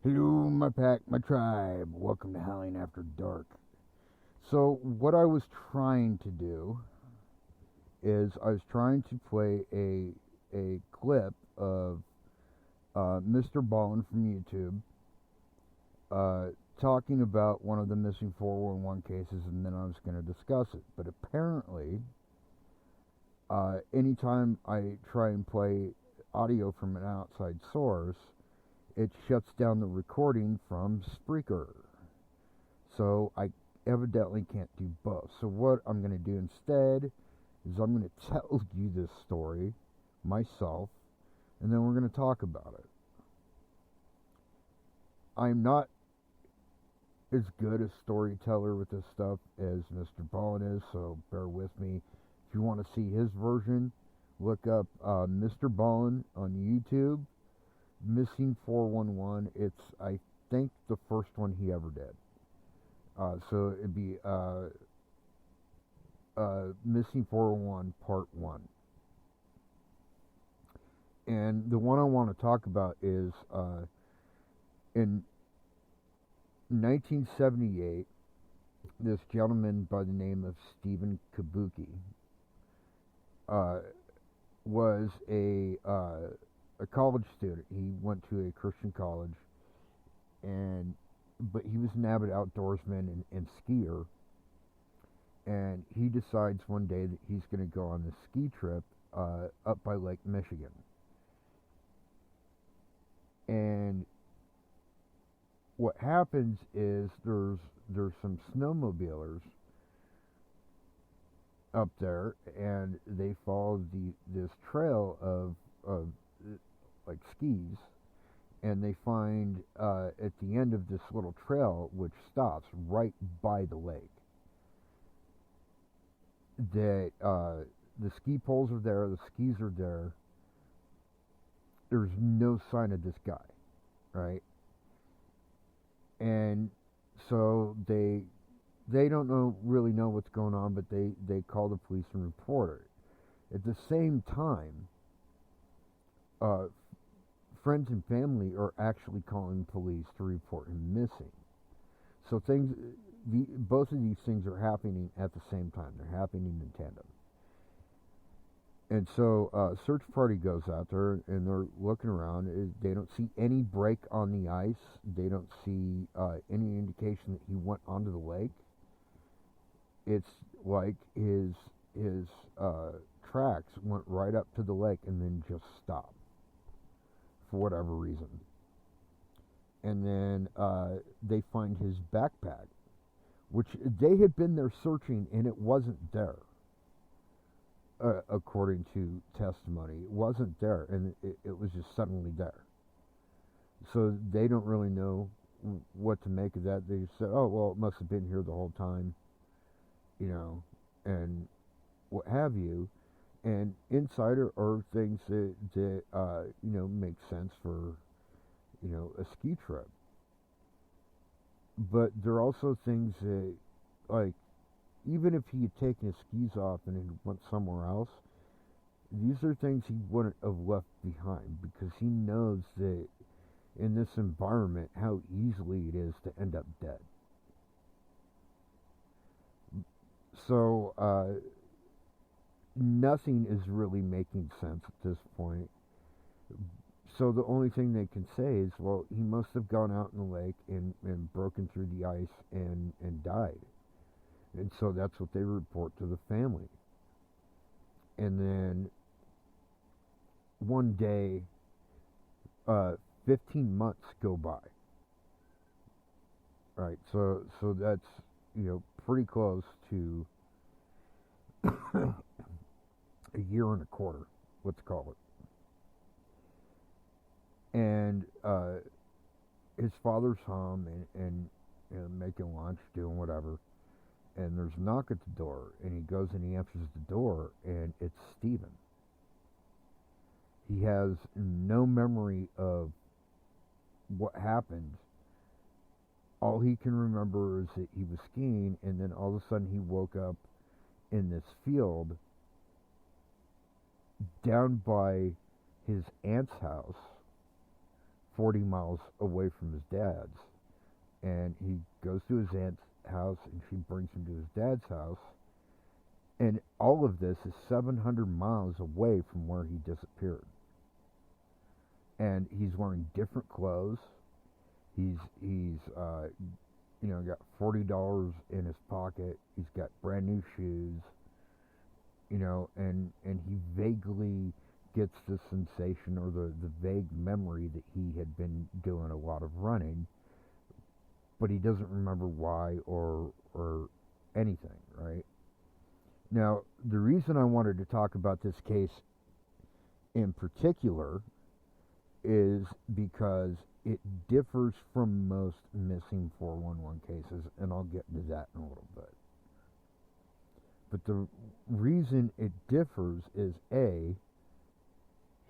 Hello, my pack, my tribe. Welcome to Howling After Dark. So, what I was trying to do is I was trying to play a clip of Mr. Ballin from YouTube uh, talking about one of the missing 411 cases, and then I was going to discuss it. But apparently, anytime I try and play audio from an outside source, it shuts down the recording from Spreaker. So I evidently can't do both. So what I'm going to do instead is I'm going to tell you this story myself, and then we're going to talk about it. I'm not as good a storyteller with this stuff as Mr. Ballin is, so bear with me. If you want to see his version, look up Mr. Ballin on YouTube. Missing 411. It's, I think, the first one he ever did. So it'd be Missing 401 Part 1. And the one I want to talk about is in 1978, this gentleman by the name of Stephen Kabuki was a college student. He went to a Christian college, but he was an avid outdoorsman and skier. And he decides one day that he's going to go on this ski trip up by Lake Michigan. And what happens is there's some snowmobilers up there, and they follow this trail of like skis, and they find at the end of this little trail, which stops right by the lake, that the ski poles are there, the skis are there. There's no sign of this guy, right? And so they don't really know what's going on, but they call the police and report it. At the same time, friends and family are actually calling police to report him missing. So both of these things are happening at the same time. They're happening in tandem. And so search party goes out there, and they're looking around. They don't see any break on the ice. They don't see any indication that he went onto the lake. It's like his tracks went right up to the lake and then just stopped for whatever reason. And then they find his backpack, which they had been there searching, and it wasn't there. According to testimony, it wasn't there, and it was just suddenly there. So they don't really know what to make of that. They just said, "Oh, well, it must have been here the whole time," and what have you. And inside are things that make sense for a ski trip, but there are also things that, like, even if he had taken his skis off and he went somewhere else, these are things he wouldn't have left behind, because he knows that in this environment how easily it is to end up dead. So nothing is really making sense at this point. So the only thing they can say is, well, he must have gone out in the lake and broken through the ice and died. And so that's what they report to the family. And then one day, 15 months go by. Right, so that's, pretty close to a year and a quarter, let's call it. And his father's home and making lunch, doing whatever. And there's a knock at the door, and he goes and he answers the door, and it's Stephen. He has no memory of what happened. All he can remember is that he was skiing, and then all of a sudden he woke up in this field down by his aunt's house 40 miles away from his dad's. And he goes to his aunt's house, and she brings him to his dad's house. And all of this is 700 miles away from where he disappeared. And he's wearing different clothes. He's got $40 in his pocket. He's got brand new shoes. And he vaguely gets the sensation or the vague memory that he had been doing a lot of running, but he doesn't remember why or anything, right? Now, the reason I wanted to talk about this case in particular is because it differs from most missing 411 cases, and I'll get into that in a little bit. But the reason it differs is A,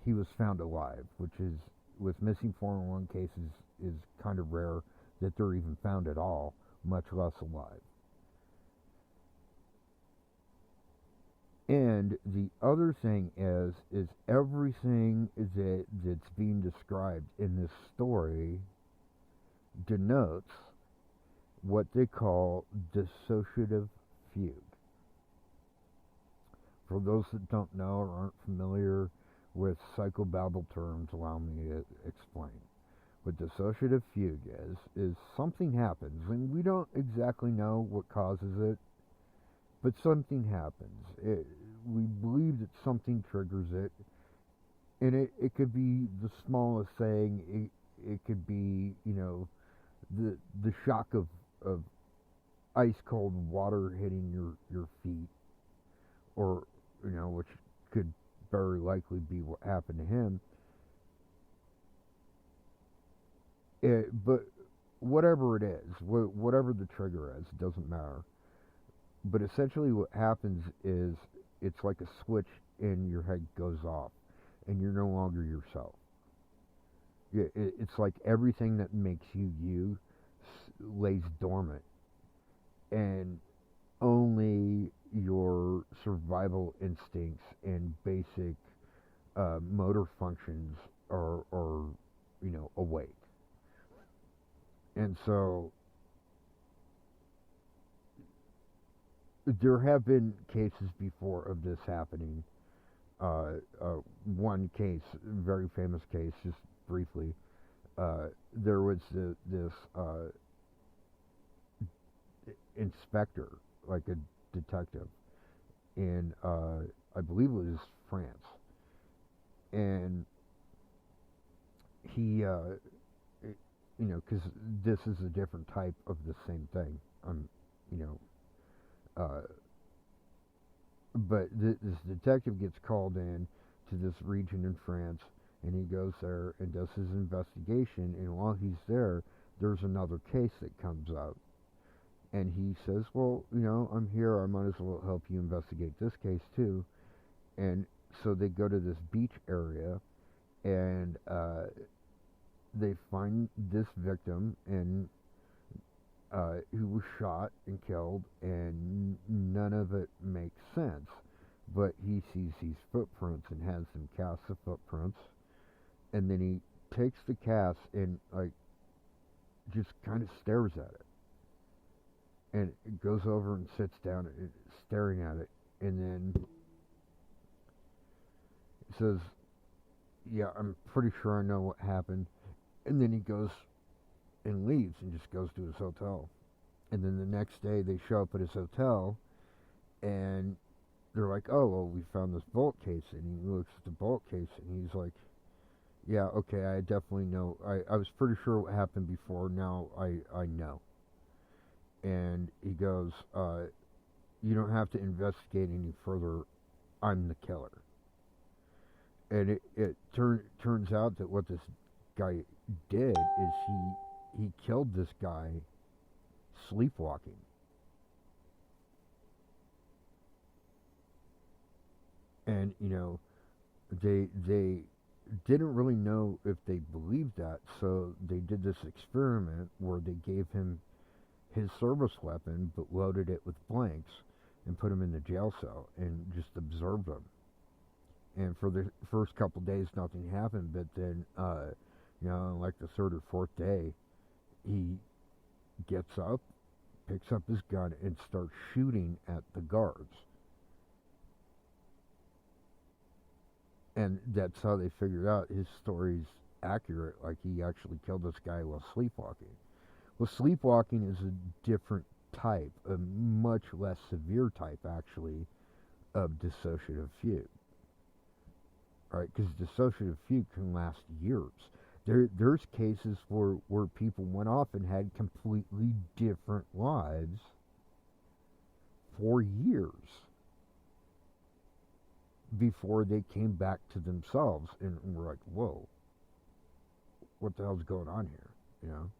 he was found alive, which is, with missing 411 cases, is kind of rare that they're even found at all, much less alive. And the other thing is everything that's being described in this story denotes what they call dissociative fugue. For those that don't know or aren't familiar with psychobabble terms, allow me to explain. What dissociative fugue is something happens, and we don't exactly know what causes it, but something happens. We believe that something triggers it, and it could be the smallest thing. It could be, the shock of ice cold water hitting your feet, or which could very likely be what happened to him. But whatever it is, whatever the trigger is, it doesn't matter. But essentially what happens is it's like a switch in your head goes off, and you're no longer yourself. It's like everything that makes you lays dormant, and only your survival instincts and basic motor functions are awake. And so there have been cases before of this happening. One case, very famous case, just briefly, there was this inspector, like a detective, in I believe it was France, and he, because this is a different type of the same thing, but this detective gets called in to this region in France, and he goes there and does his investigation, and while he's there, there's another case that comes up. And he says, well, I'm here, I might as well help you investigate this case too. And so they go to this beach area, and they find this victim, and who was shot and killed, and none of it makes sense. But he sees these footprints and has them cast the footprints, and then he takes the cast and just kind of stares at it. And it goes over and sits down staring at it, and then says, yeah, I'm pretty sure I know what happened. And then he goes and leaves and just goes to his hotel. And then the next day they show up at his hotel, and they're like, oh, well, we found this bullet case. And he looks at the bullet case, and he's like, yeah, okay, I definitely know. I was pretty sure what happened before. Now I know. And he goes, you don't have to investigate any further. I'm the killer. And it turns out that what this guy did is he killed this guy sleepwalking. And, they didn't really know if they believed that, so they did this experiment where they gave him his service weapon, but loaded it with blanks, and put him in the jail cell, and just observed him. And for the first couple days, nothing happened, but then You know, like the third or fourth day, he gets up, picks up his gun, and starts shooting at the guards. And that's how they figured out his story's accurate. Like, he actually killed this guy while sleepwalking. Well, sleepwalking is a different type, a much less severe type, actually, of dissociative fugue. Right? Because dissociative fugue can last years. There's cases where people went off and had completely different lives for years before they came back to themselves and were like, whoa, what the hell's going on here? You know?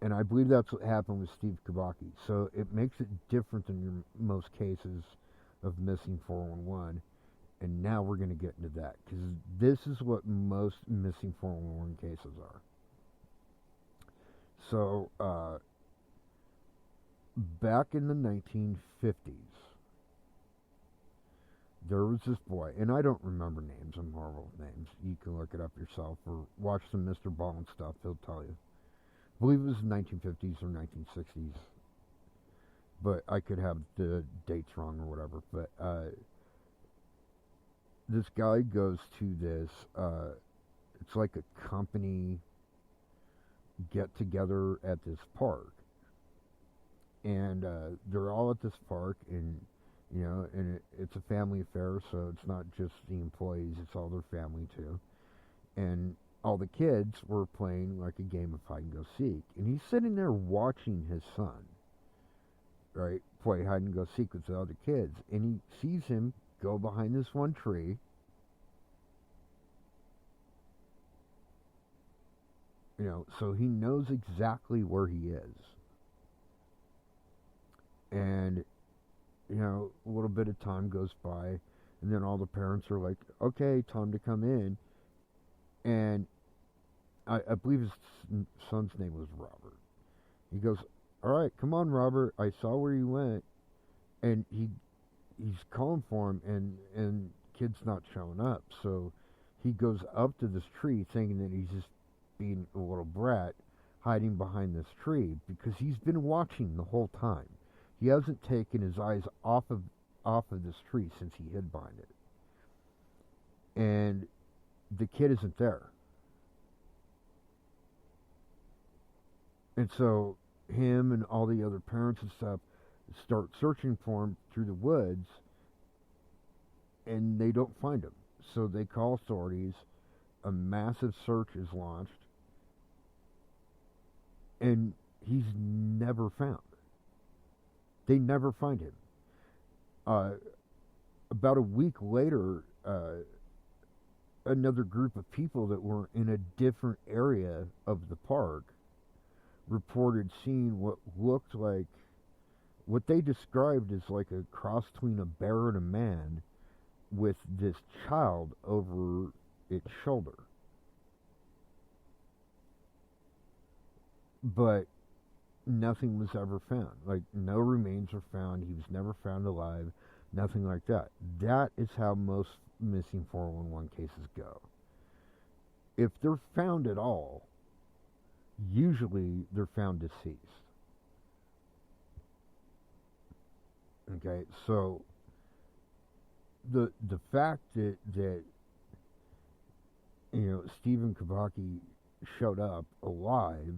And I believe that's what happened with Steve Kabaki. So it makes it different than your most cases of missing 411. And now we're going to get into that, because this is what most missing 411 cases are. So, back in the 1950s, there was this boy, and I don't remember names, I'm horrible with names. You can look it up yourself or watch some Mr. Ball and stuff, he'll tell you. I believe it was 1950s or 1960s, but I could have the dates wrong or whatever. But this guy goes to this, it's like a company get together at this park. And they're all at this park, and you know, and it's a family affair, so it's not just the employees, it's all their family too. And all the kids were playing like a game of hide and go seek, and he's sitting there watching his son, right, play hide and go seek with the other kids, and he sees him go behind this one tree, you know, so he knows exactly where he is. And you know, a little bit of time goes by, and then all the parents are like, okay, time to come in. And I believe his son's name was Robert. He goes, all right, come on, Robert, I saw where you went. And he's calling for him, and kid's not showing up. So he goes up to this tree thinking that he's just being a little brat, hiding behind this tree, because he's been watching the whole time. He hasn't taken his eyes off of this tree since he hid behind it. And the kid isn't there. And so him and all the other parents and stuff start searching for him through the woods, and they don't find him. So they call authorities. A massive search is launched, and he's never found. They never find him. About a week later, another group of people that were in a different area of the park reported seeing what looked like, what they described as like a cross between a bear and a man, with this child over its shoulder. But nothing was ever found. Like, no remains were found. He was never found alive. Nothing like that. That is how most missing 411 cases go. If they're found at all, usually they're found deceased. Okay, so the fact that you know, Stephen Kabaki showed up alive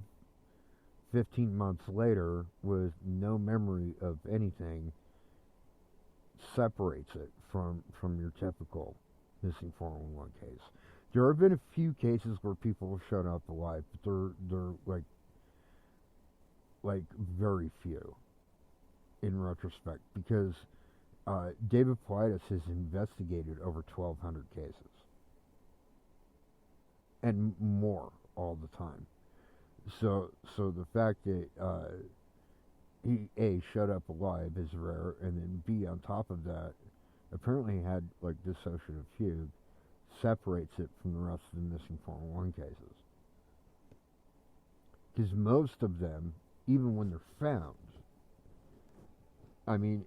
15 months later with no memory of anything separates it from your typical missing 411 case. There have been a few cases where people have shown up alive, but they're like very few in retrospect, because David Paulides has investigated over 1,200 cases and more all the time. So the fact that he A, showed up alive is rare, and then B, on top of that, apparently had like dissociative fugue, separates it from the rest of the missing 411 cases. Because most of them, even when they're found, I mean,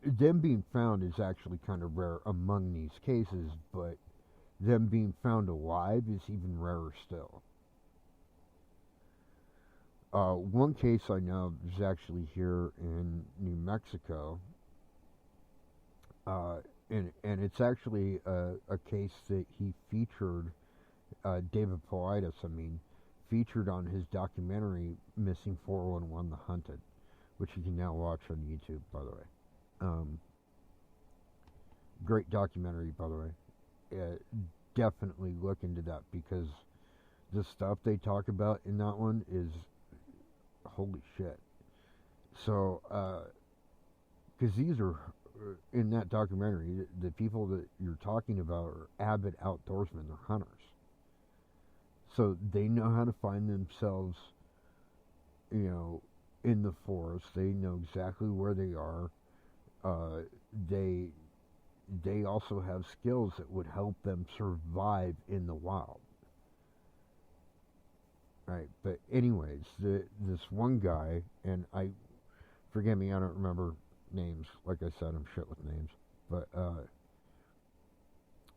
them being found is actually kind of rare among these cases, but them being found alive is even rarer still. One case I know is actually here in New Mexico, uh, and it's actually a case that he featured, David Paulides, featured on his documentary Missing 411 The Hunted, which you can now watch on YouTube, by the way. Um, Great documentary, by the way. Definitely look into that because the stuff they talk about in that one is holy shit. So, because these are in that documentary, the people that you're talking about are avid outdoorsmen, they're hunters. So they know how to find themselves, you know, in the forest. They know exactly where they are. Uh, they they also have skills that would help them survive in the wild. Right. But anyways, this one guy, and I forgive me, I don't remember names. Like I said, I'm shit with names. But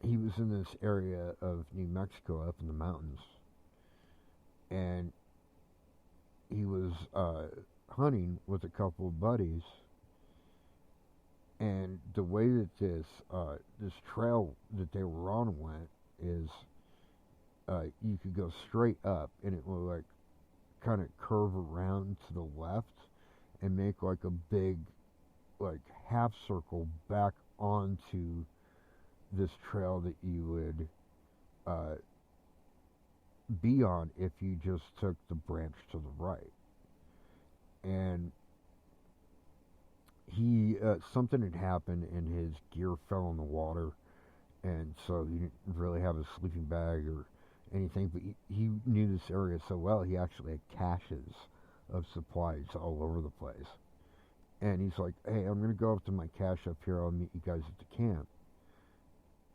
he was in this area of New Mexico up in the mountains, and he was hunting with a couple of buddies. And the way that this trail that they were on went is you could go straight up, and it will like kind of curve around to the left and make like a big like half circle back onto this trail that you would uh, be on if you just took the branch to the right. And he something had happened and his gear fell in the water, and so he didn't really have a sleeping bag or anything. But he knew this area so well, he actually had caches of supplies all over the place. And he's like, "Hey, I'm gonna go up to my cache up here. I'll meet you guys at the camp."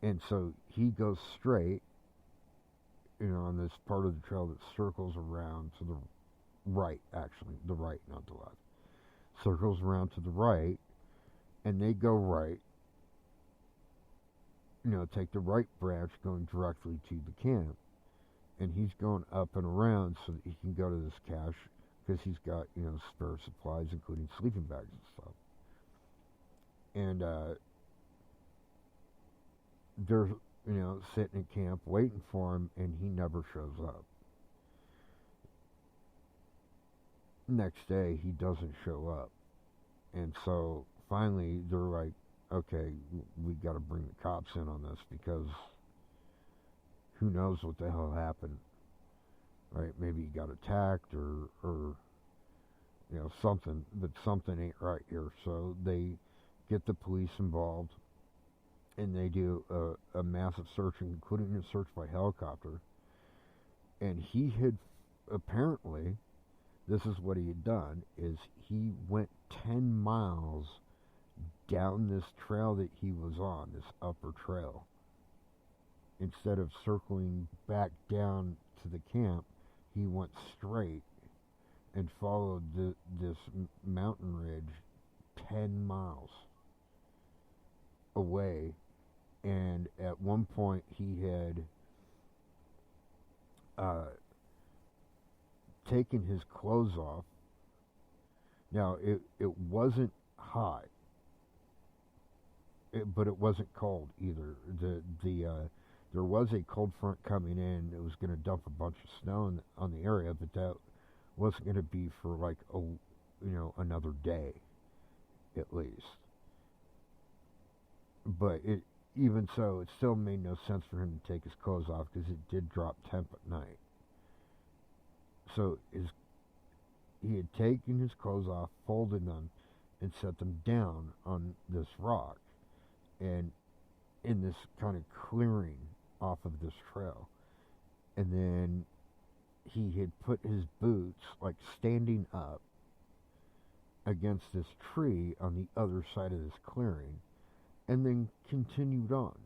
And so he goes straight, on this part of the trail that circles around to the right, actually, the right, not the left. Circles around to the right, and they go right, take the right branch going directly to the camp. And he's going up and around so that he can go to this cache because he's got, spare supplies, including sleeping bags and stuff. And they're, sitting at camp waiting for him, and he never shows up. Next day, he doesn't show up. And so finally, they're like, okay, we got to bring the cops in on this because who knows what the hell happened, right? Maybe he got attacked or something, but something ain't right here. So they get the police involved, and they do a massive search, including a search by helicopter. And he had, apparently, this is what he had done, is he went 10 miles down this trail that he was on, this upper trail. Instead of circling back down to the camp, he went straight and followed this mountain ridge 10 miles away. And at one point, he had taken his clothes off. Now, it wasn't hot, but it wasn't cold either. There was a cold front coming in. It was going to dump a bunch of snow on the area, but that wasn't going to be for like another day, at least. But even so, it still made no sense for him to take his clothes off because it did drop temp at night. So he had taken his clothes off, folded them, and set them down on this rock, and in this kind of clearing off of this trail. And then he had put his boots like standing up against this tree on the other side of this clearing, and then continued on.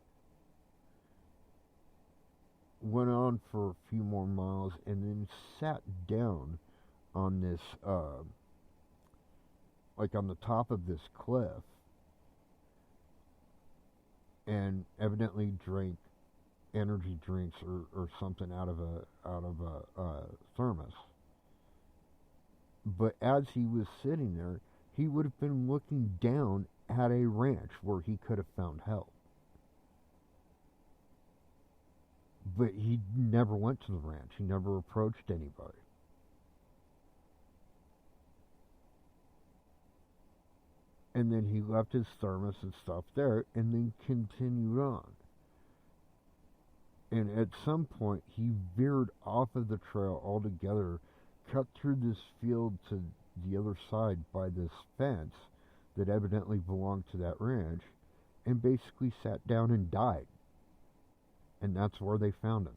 Went on for a few more miles, and then sat down on this, like on the top of this cliff, and evidently drank energy drinks or something out of a thermos. But as he was sitting there, he would have been looking down at a ranch where he could have found help. But he never went to the ranch. He never approached anybody. And then he left his thermos and stuff there and then continued on. And at some point, he veered off of the trail altogether, cut through this field to the other side by this fence that evidently belonged to that ranch, and basically sat down and died. And that's where they found him.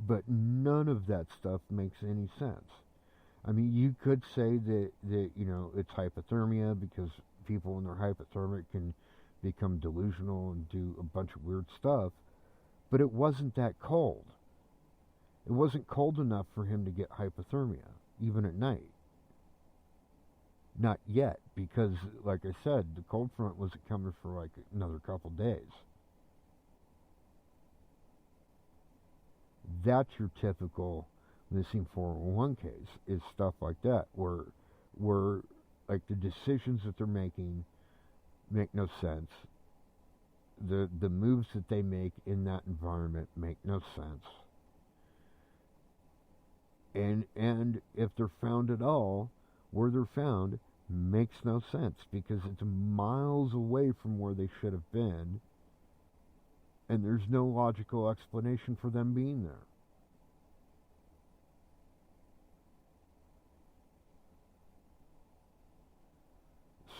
But none of that stuff makes any sense. I mean, you could say that it's hypothermia because people when they're hypothermic can become delusional and do a bunch of weird stuff, but it wasn't that cold. It wasn't cold enough for him to get hypothermia, even at night. Not yet, because, like I said, the cold front wasn't coming for like another couple days. That's your typical missing 411 case, is stuff like that, where like the decisions that they're making make no sense. The moves that they make in that environment make no sense. And if they're found at all, where they're found makes no sense because it's miles away from where they should have been, and there's no logical explanation for them being there.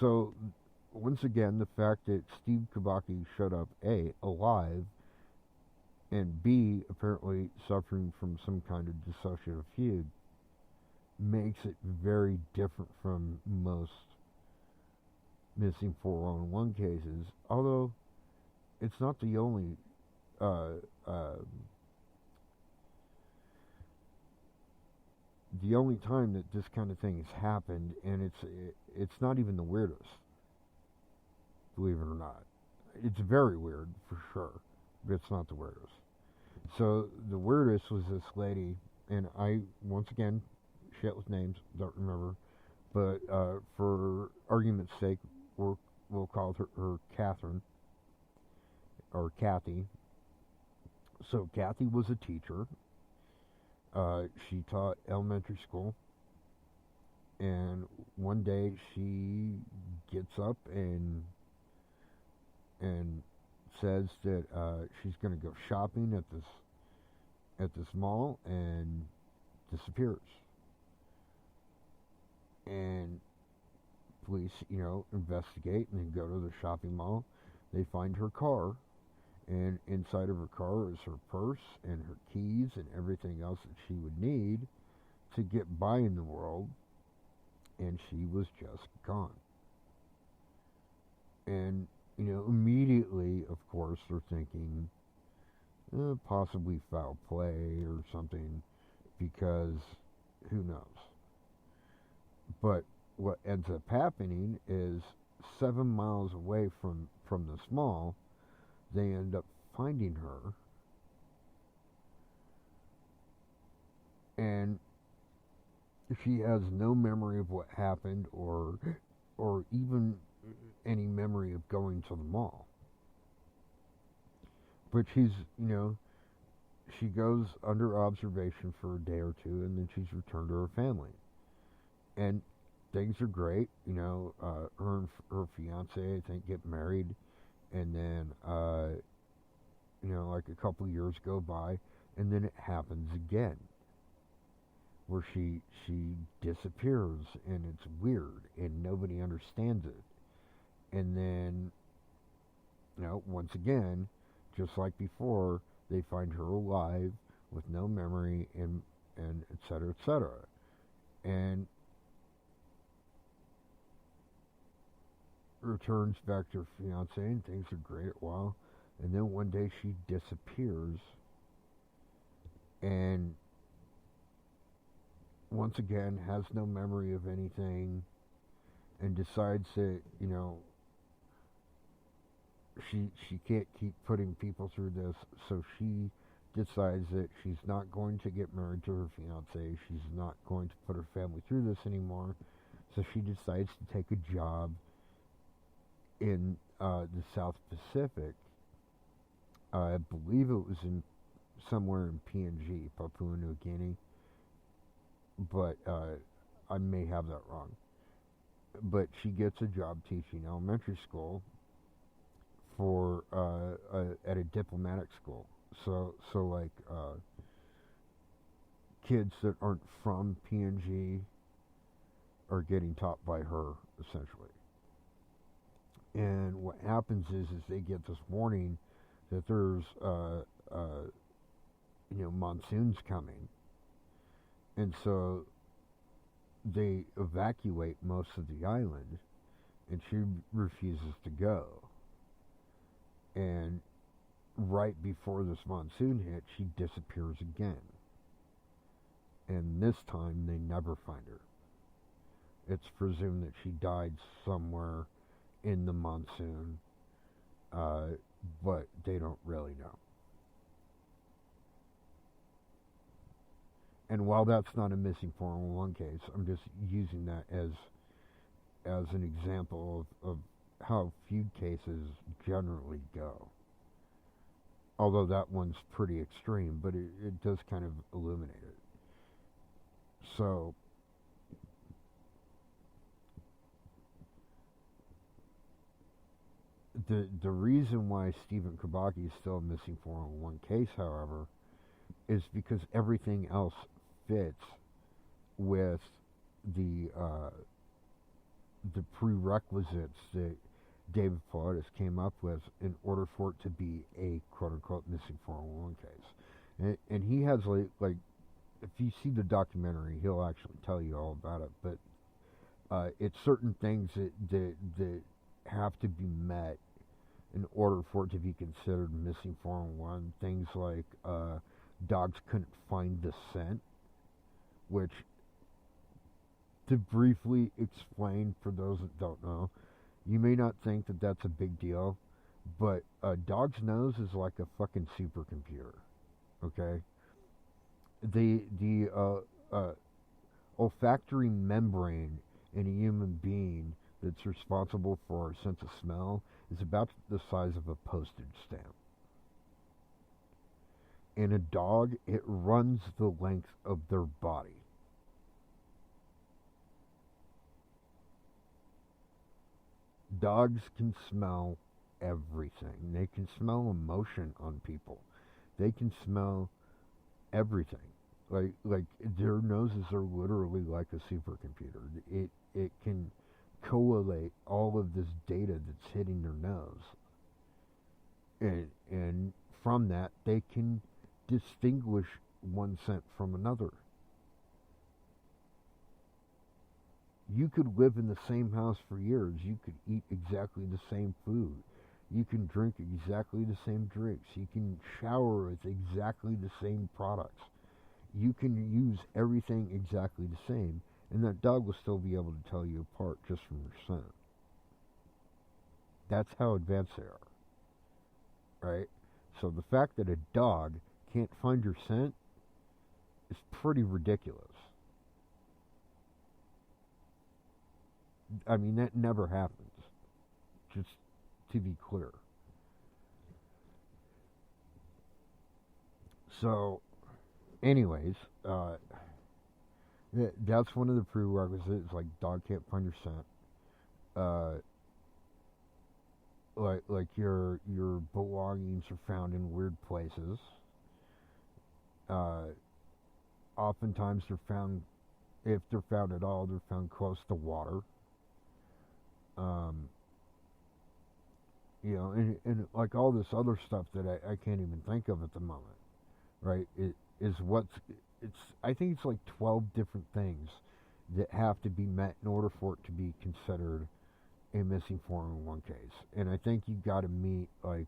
So, once again, the fact that Steve Kubacki showed up, A, alive, and B, apparently suffering from some kind of dissociative fugue, makes it very different from most missing 411 cases, although it's not the only uh, uh, the only time that this kind of thing has happened, and it's not even the weirdest, believe it or not. It's very weird for sure, but it's not the weirdest. So the weirdest was this lady, and I once again shit with names, don't remember, but for argument's sake, we'll call her Catherine or Kathy. So Kathy was a teacher. She taught elementary school, and one day she gets up and says that she's going to go shopping at this mall and disappears. And police, investigate and then go to the shopping mall. They find her car, and inside of her car is her purse and her keys and everything else that she would need to get by in the world, and she was just gone. And, immediately, of course, they're thinking possibly foul play or something, because who knows. But what ends up happening is 7 miles away from this mall, they end up finding her, and she has no memory of what happened or even any memory of going to the mall. But she goes under observation for a day or two, and then she's returned to her family. And things are great, her and her fiance, I think, get married, and then, like a couple of years go by, and then it happens again, where she disappears, and it's weird, and nobody understands it. And then, once again, just like before, they find her alive with no memory and et cetera, et cetera. And returns back to her fiance, and things are great a while. And then one day she disappears, and once again has no memory of anything, and decides that, she can't keep putting people through this, so she decides that she's not going to get married to her fiance. She's not going to put her family through this anymore. So she decides to take a job in the South Pacific. I believe it was in somewhere in PNG, Papua New Guinea, but I may have that wrong. But she gets a job teaching elementary school for at a diplomatic school. So like kids that aren't from PNG are getting taught by her essentially. And what happens is they get this warning that there's monsoons coming, and so they evacuate most of the island, and she refuses to go. And right before this monsoon hit, she disappears again. And this time, they never find her. It's presumed that she died somewhere in the monsoon, but they don't really know. And while that's not a missing 411 case, I'm just using that as an example of how feud cases generally go. Although that one's pretty extreme, but it does kind of illuminate it. So, the reason why Stephen Kibaki is still a missing 401 case, however, is because everything else fits with the prerequisites that David Paulides came up with in order for it to be a quote-unquote missing 401 case. And he has, like, if you see the documentary, he'll actually tell you all about it, but it's certain things that have to be met in order for it to be considered missing 401. Things like dogs couldn't find the scent, which, to briefly explain for those that don't know, you may not think that that's a big deal, but a dog's nose is like a fucking supercomputer, okay? The olfactory membrane in a human being that's responsible for our sense of smell is about the size of a postage stamp. In a dog, it runs the length of their body. Dogs can smell everything. They can smell emotion on people. They can smell everything. Like their noses are literally like a supercomputer. It can collate all of this data that's hitting their nose, and from that they can distinguish one scent from another. You could live in the same house for years. You could eat exactly the same food. You can drink exactly the same drinks. You can shower with exactly the same products. You can use everything exactly the same, and that dog will still be able to tell you apart just from your scent. That's how advanced they are, right? So the fact that a dog can't find your scent is pretty ridiculous. I mean, that never happens, just to be clear. So, anyways, that's one of the prerequisites. Like, dog can't find your scent. Uh, like your belongings are found in weird places. Uh, Oftentimes they're found, if they're found at all, they're found close to water. Um, and like all this other stuff that I can't even think of at the moment, right? It is it's. I think it's like 12 different things that have to be met in order for it to be considered a missing 401 case. And I think you've got to meet like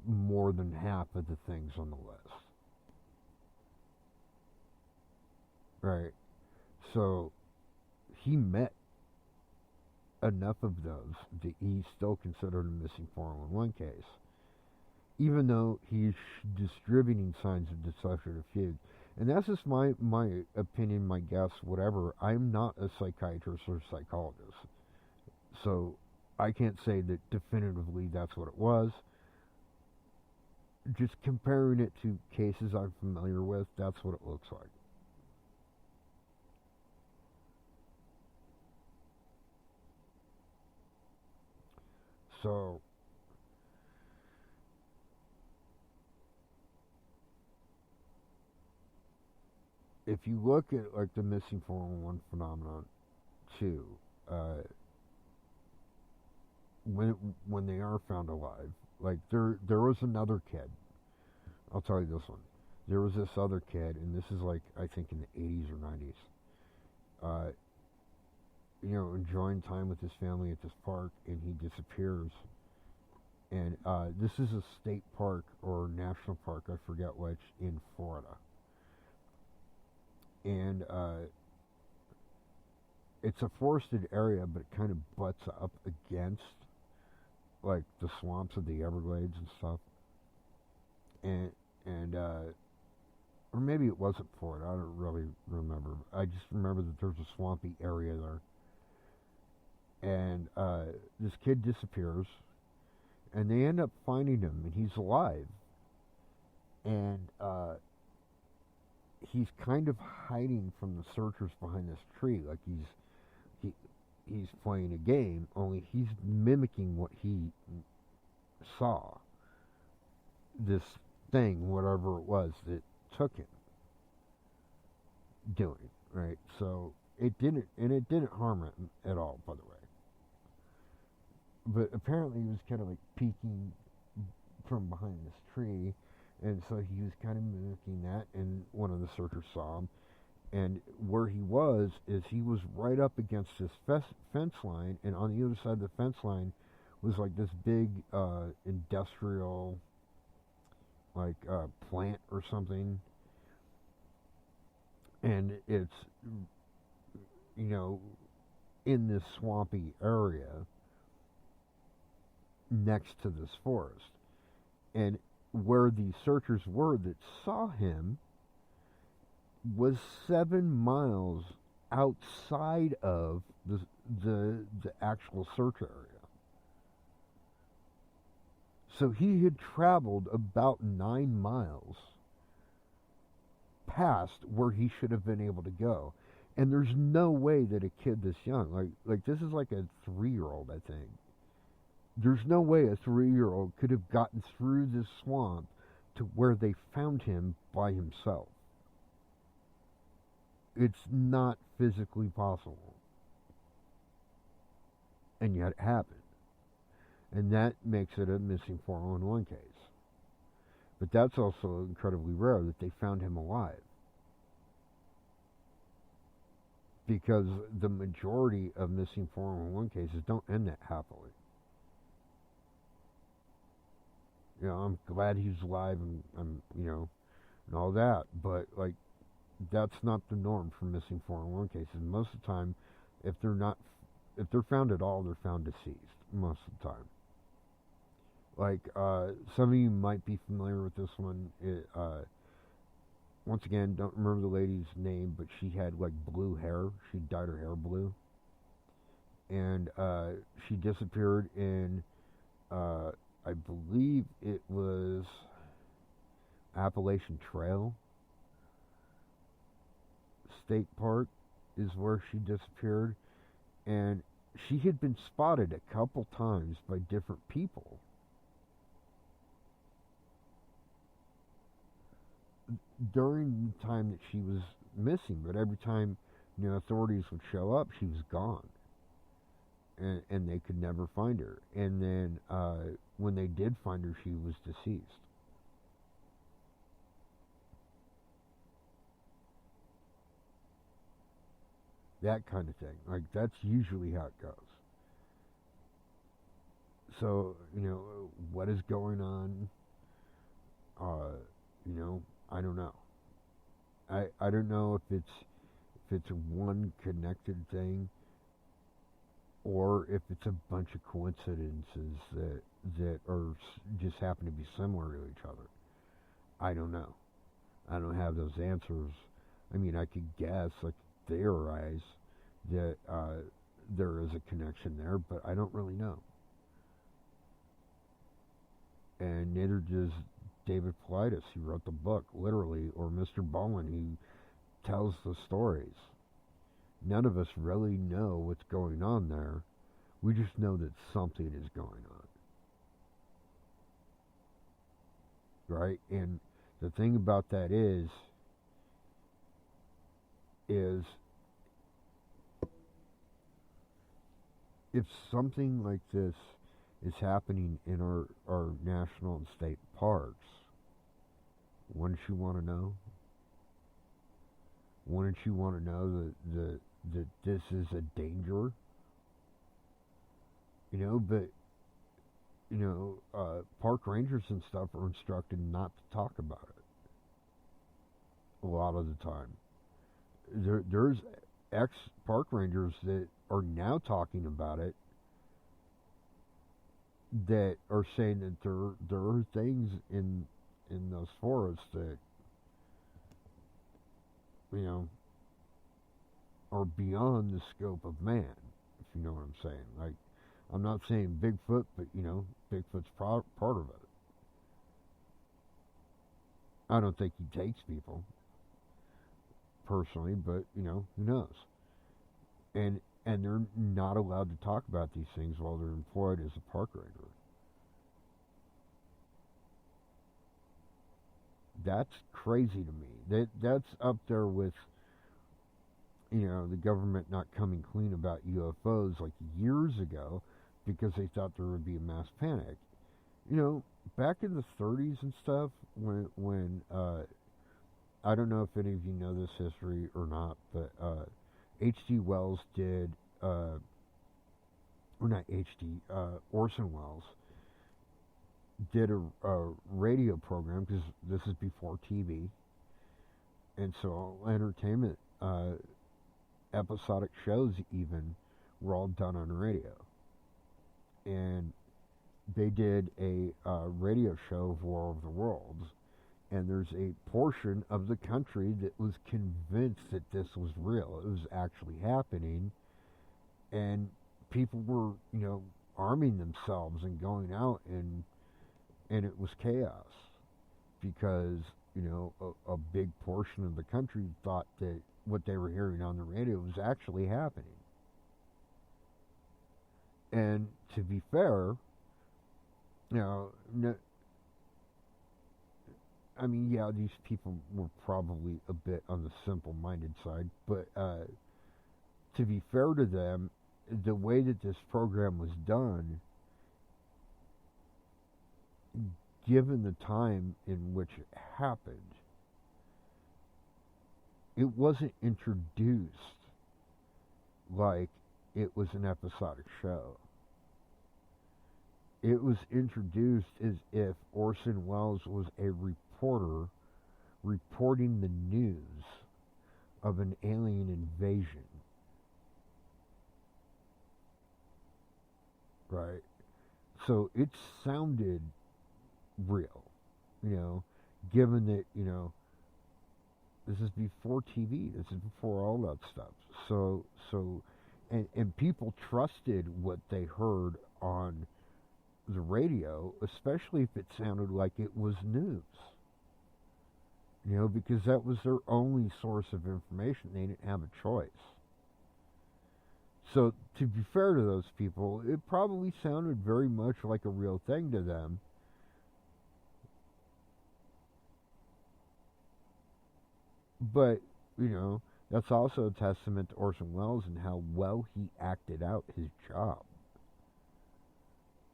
more than half of the things on the list, right? So he met enough of those that he's still considered a missing 411 case, even though he's distributing signs of dissociative fugue. And that's just my opinion, my guess, whatever. I'm not a psychiatrist or psychologist, so I can't say that definitively that's what it was. Just comparing it to cases I'm familiar with, that's what it looks like. So, if you look at like the missing 411 phenomenon too, uh, when they are found alive, like there was another kid. I'll tell you this one. There was this other kid, and this is like I think in the 80s or 90s. Uh, enjoying time with his family at this park, and he disappears. And this is a state park or national park, I forget which, in Florida. And it's a forested area, but it kind of butts up against like the swamps of the Everglades and stuff. And or maybe it wasn't Florida. I don't really remember. I just remember that there's a swampy area there. And this kid disappears, and they end up finding him, and he's alive. And he's kind of hiding from the searchers behind this tree, like he's playing a game. Only he's mimicking what he saw. This thing, whatever it was that took him, doing right. So it didn't harm him at all, by the way. But apparently he was kind of like peeking from behind this tree, and so he was kind of mimicking that, and one of the searchers saw him. And where he was is he was right up against this fence line, and on the other side of the fence line was like this big industrial like plant or something. And it's, in this swampy area next to this forest. And where the searchers were that saw him was 7 miles outside of the actual search area. So he had traveled about 9 miles past where he should have been able to go. And there's no way that a kid this young, like this is like a 3-year-old, I think. There's no way a 3-year-old could have gotten through this swamp to where they found him by himself. It's not physically possible. And yet it happened. And that makes it a missing 411 case. But that's also incredibly rare that they found him alive. Because the majority of missing 411 cases don't end that happily. I'm glad he's alive and all that, but like that's not the norm for missing 411 cases. Most of the time, if they're found at all, they're found deceased most of the time. Like some of you might be familiar with this one. Once again, don't remember the lady's name, but she had like blue hair. She dyed her hair blue, and she disappeared in. I believe it was Appalachian Trail State Park is where she disappeared, and she had been spotted a couple times by different people. During the time that she was missing, but every time authorities would show up, she was gone. And they could never find her. And then when they did find her, she was deceased. That kind of thing. Like, that's usually how it goes. So, what is going on? I don't know. I don't know if it's one connected thing, or if it's a bunch of coincidences that are just happen to be similar to each other. I don't know. I don't have those answers. I mean, I could guess, I could theorize that there is a connection there, but I don't really know. And neither does David Paulides, who wrote the book, literally, or Mr. Bowen, who tells the stories. None of us really know what's going on there. We just know that something is going on. Right? And the thing about that is if something like this is happening in our national and state parks, wouldn't you want to know? Wouldn't you want to know that this is a danger? But park rangers and stuff are instructed not to talk about it a lot of the time. There's ex-park rangers that are now talking about it, that are saying that there are things in those forests that are beyond the scope of man, if you know what I'm saying. Like, I'm not saying Bigfoot, but Bigfoot's part of it. I don't think he takes people personally, but who knows? And they're not allowed to talk about these things while they're employed as a park ranger. That's crazy to me. That's up there with the government not coming clean about UFOs like years ago because they thought there would be a mass panic. Back in the 30s and stuff, when I don't know if any of you know this history or not, but H.G. Wells did, or not H.G., Orson Welles did a radio program, because this is before TV, and so entertainment episodic shows even were all done on radio. And they did a radio show of War of the Worlds, and there's a portion of the country that was convinced that this was real. It was actually happening, and people were, arming themselves and going out, and it was chaos because, a big portion of the country thought that what they were hearing on the radio was actually happening. And to be fair, these people were probably a bit on the simple-minded side, but to be fair to them, the way that this program was done, given the time in which it happened, it wasn't introduced like it was an episodic show. It was introduced as if Orson Welles was a reporter reporting the news of an alien invasion. Right? So it sounded real, given that, this is before TV, this is before all that stuff. So and people trusted what they heard on the radio, especially if it sounded like it was news. Because that was their only source of information. They didn't have a choice. So, to be fair to those people, it probably sounded very much like a real thing to them. But, that's also a testament to Orson Welles and how well he acted out his job.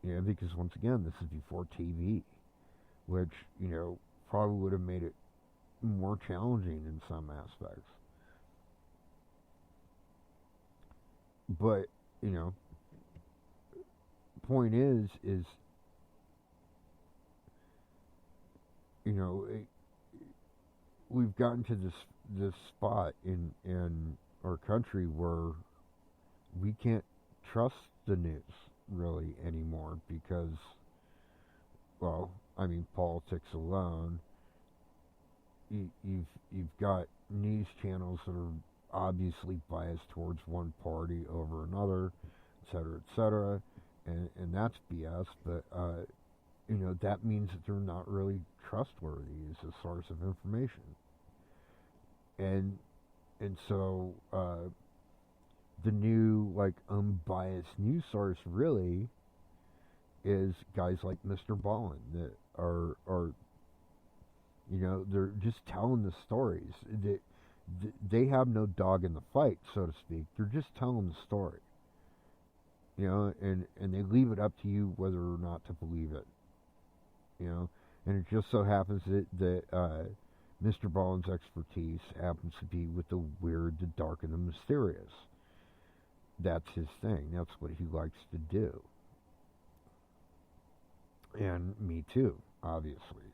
Because once again, this is before TV, which, probably would have made it more challenging in some aspects. But, point is, we've gotten to this spot in our country where we can't trust the news really anymore because, well, I mean, politics alone, you've got news channels that are obviously biased towards one party over another, et cetera, and that's BS. But that means that they're not really trustworthy as a source of information, and so the new like unbiased news source really is guys like Mr. Ballin that are they're just telling the stories. They have no dog in the fight, so to speak. They're just telling the story, and they leave it up to you whether or not to believe it, And it just so happens that Mr. Ballin's expertise happens to be with the weird, the dark, and the mysterious. That's his thing. That's what he likes to do. And me too, obviously.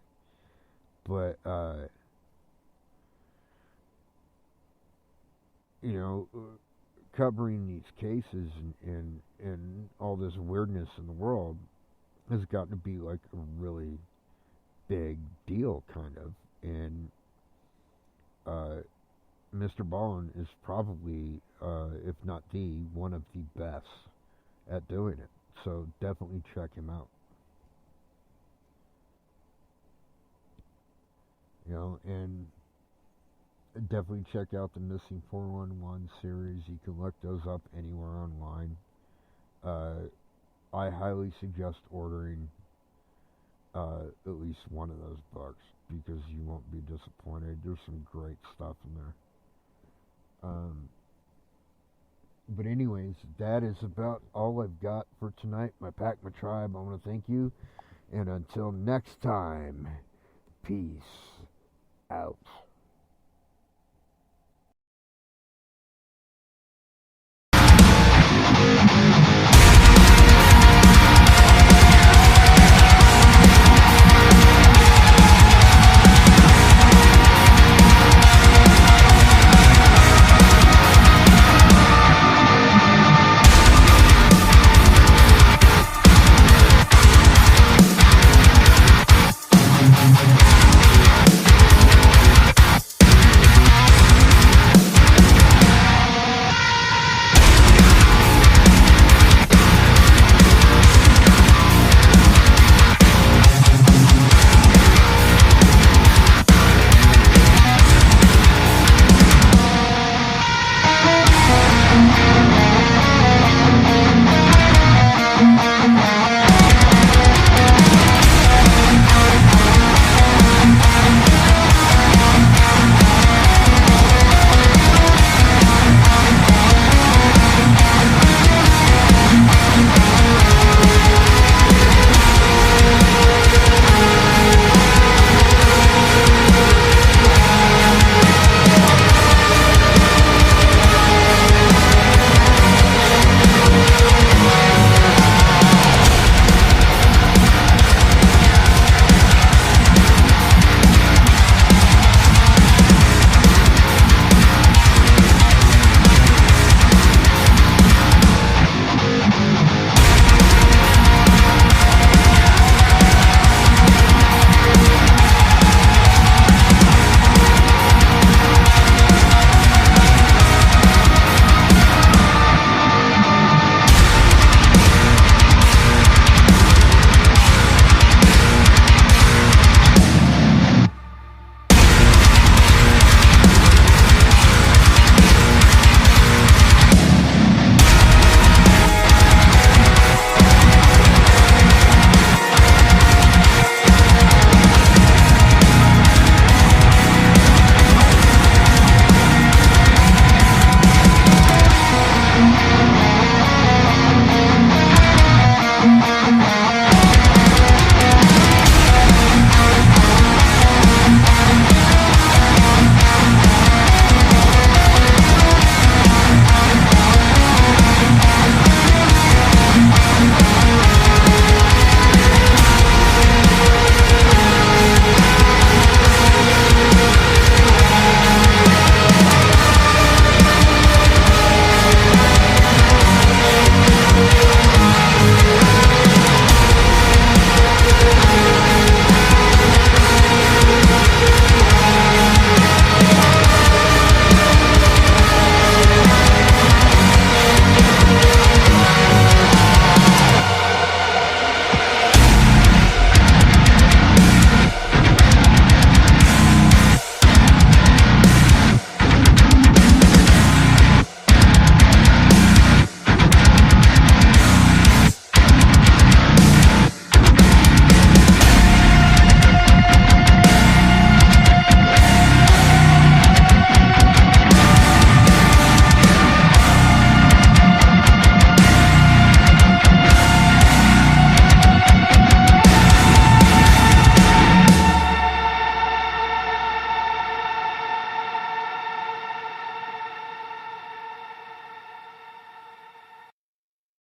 But, covering these cases and all this weirdness in the world has gotten to be like a really big deal, kind of. And Mr. Ballin is probably, if not the, one of the best at doing it. So definitely check him out. And definitely check out the Missing 411 series. You can look those up anywhere online. I highly suggest ordering at least one of those books because you won't be disappointed. There's some great stuff in there. But anyways, that is about all I've got for tonight. My pack, my tribe, I want to thank you. And until next time, peace out.